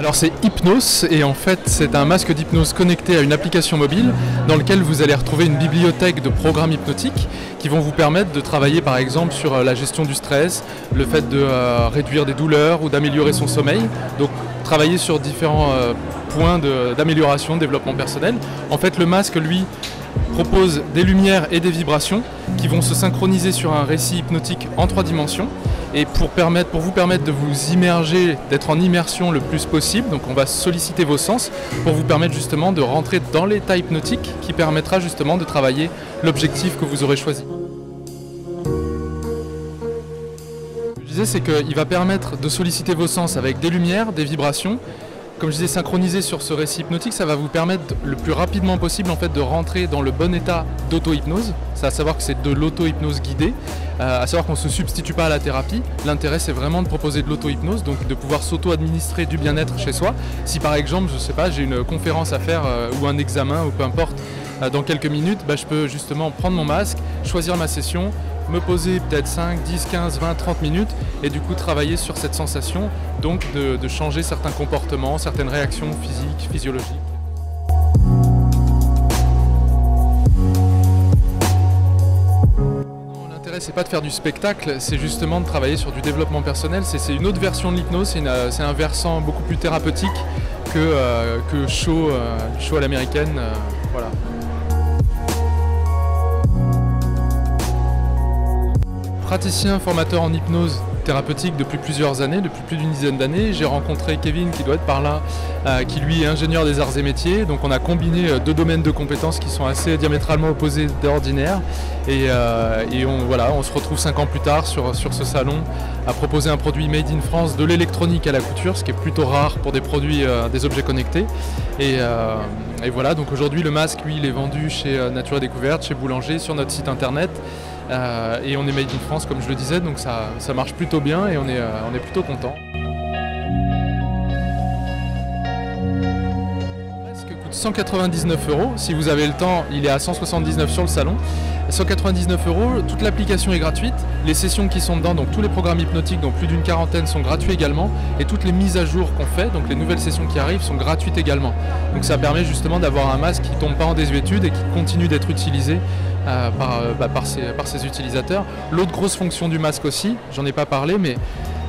Alors c'est Hypnos et en fait c'est un masque d'hypnose connecté à une application mobile dans lequel vous allez retrouver une bibliothèque de programmes hypnotiques qui vont vous permettre de travailler par exemple sur la gestion du stress, le fait de réduire des douleurs ou d'améliorer son sommeil. Donc travailler sur différents points d'amélioration, de développement personnel. En fait le masque lui propose des lumières et des vibrations qui vont se synchroniser sur un récit hypnotique en 3 dimensions. Et pour vous permettre de vous immerger, d'être en immersion le plus possible, donc on va solliciter vos sens pour vous permettre justement de rentrer dans l'état hypnotique qui permettra justement de travailler l'objectif que vous aurez choisi. Ce que je disais, c'est qu'il va permettre de solliciter vos sens avec des lumières, des vibrations. Comme je disais, synchroniser sur ce récit hypnotique, ça va vous permettre le plus rapidement possible en fait, de rentrer dans le bon état d'auto-hypnose. C'est à savoir que c'est de l'auto-hypnose guidée, à savoir qu'on ne se substitue pas à la thérapie. L'intérêt, c'est vraiment de proposer de l'auto-hypnose, donc de pouvoir s'auto-administrer du bien-être chez soi. Si par exemple, je sais pas, j'ai une conférence à faire ou un examen ou peu importe, dans quelques minutes, je peux justement prendre mon masque, choisir ma session, me poser peut-être 5, 10, 15, 20, 30 minutes et du coup travailler sur cette sensation, donc de changer certains comportements, certaines réactions physiques, physiologiques. L'intérêt c'est pas de faire du spectacle, c'est justement de travailler sur du développement personnel, c'est une autre version de l'hypnose, c'est un versant beaucoup plus thérapeutique que show à l'américaine, voilà. Praticien, formateur en hypnose thérapeutique depuis plusieurs années, depuis plus d'une dizaine d'années. J'ai rencontré Kevin qui doit être par là, qui lui est ingénieur des arts et métiers. Donc on a combiné 2 domaines de compétences qui sont assez diamétralement opposés d'ordinaire. Et on se retrouve 5 ans plus tard sur ce salon à proposer un produit made in France, de l'électronique à la couture, ce qui est plutôt rare pour des produits, des objets connectés. Et voilà, donc aujourd'hui le masque, lui, il est vendu chez Nature et Découverte, chez Boulanger, sur notre site internet. Et on est made in France comme je le disais, donc ça marche plutôt bien et on est plutôt content. Le masque coûte 199 €, si vous avez le temps il est à 179 € sur le salon. 199 €, toute l'application est gratuite, les sessions qui sont dedans, donc tous les programmes hypnotiques, donc plus d'une quarantaine sont gratuits également, et toutes les mises à jour qu'on fait, donc les nouvelles sessions qui arrivent sont gratuites également. Donc ça permet justement d'avoir un masque qui ne tombe pas en désuétude et qui continue d'être utilisé par ses utilisateurs. L'autre grosse fonction du masque aussi, j'en ai pas parlé, mais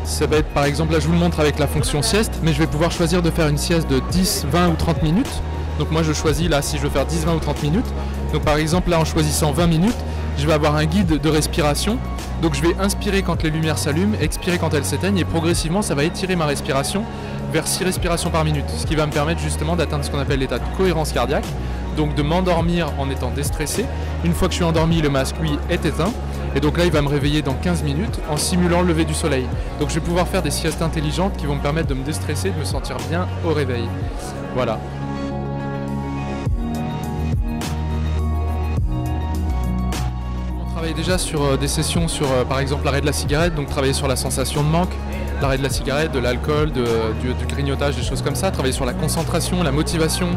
ça va être par exemple, là je vous le montre avec la fonction sieste, mais je vais pouvoir choisir de faire une sieste de 10, 20 ou 30 minutes. Donc moi je choisis là si je veux faire 10, 20 ou 30 minutes. Donc par exemple là en choisissant 20 minutes, je vais avoir un guide de respiration. Donc je vais inspirer quand les lumières s'allument, expirer quand elles s'éteignent et progressivement ça va étirer ma respiration vers 6 respirations par minute. Ce qui va me permettre justement d'atteindre ce qu'on appelle l'état de cohérence cardiaque. Donc de m'endormir en étant déstressé. Une fois que je suis endormi, le masque lui est éteint. Et donc là il va me réveiller dans 15 minutes en simulant le lever du soleil. Donc je vais pouvoir faire des siestes intelligentes qui vont me permettre de me déstresser, de me sentir bien au réveil. Voilà. On travaille déjà sur des sessions sur par exemple l'arrêt de la cigarette, donc travailler sur la sensation de manque, l'arrêt de la cigarette, de l'alcool, du grignotage, des choses comme ça, travailler sur la concentration, la motivation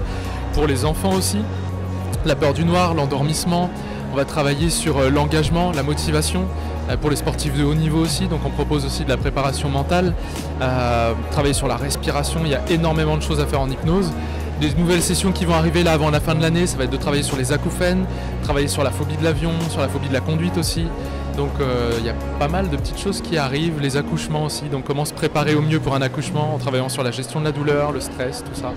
pour les enfants aussi, la peur du noir, l'endormissement. On va travailler sur l'engagement, la motivation pour les sportifs de haut niveau aussi, donc on propose aussi de la préparation mentale, travailler sur la respiration, il y a énormément de choses à faire en hypnose. Les nouvelles sessions qui vont arriver là avant la fin de l'année, ça va être de travailler sur les acouphènes, travailler sur la phobie de l'avion, sur la phobie de la conduite aussi. Donc il y a pas mal de petites choses qui arrivent, les accouchements aussi, donc comment se préparer au mieux pour un accouchement en travaillant sur la gestion de la douleur, le stress, tout ça.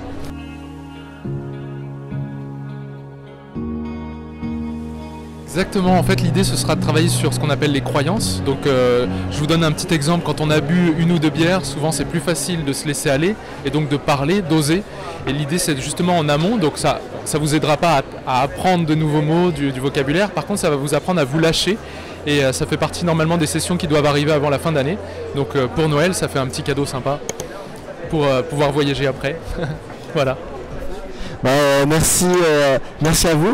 Exactement, en fait l'idée ce sera de travailler sur ce qu'on appelle les croyances. Donc je vous donne un petit exemple, quand on a bu 1 ou 2 bières, souvent c'est plus facile de se laisser aller et donc de parler, d'oser. Et l'idée c'est justement en amont, donc ça vous aidera pas à apprendre de nouveaux mots, du vocabulaire, par contre ça va vous apprendre à vous lâcher. Et ça fait partie normalement des sessions qui doivent arriver avant la fin d'année. Donc pour Noël ça fait un petit cadeau sympa pour pouvoir voyager après. Voilà. Merci à vous.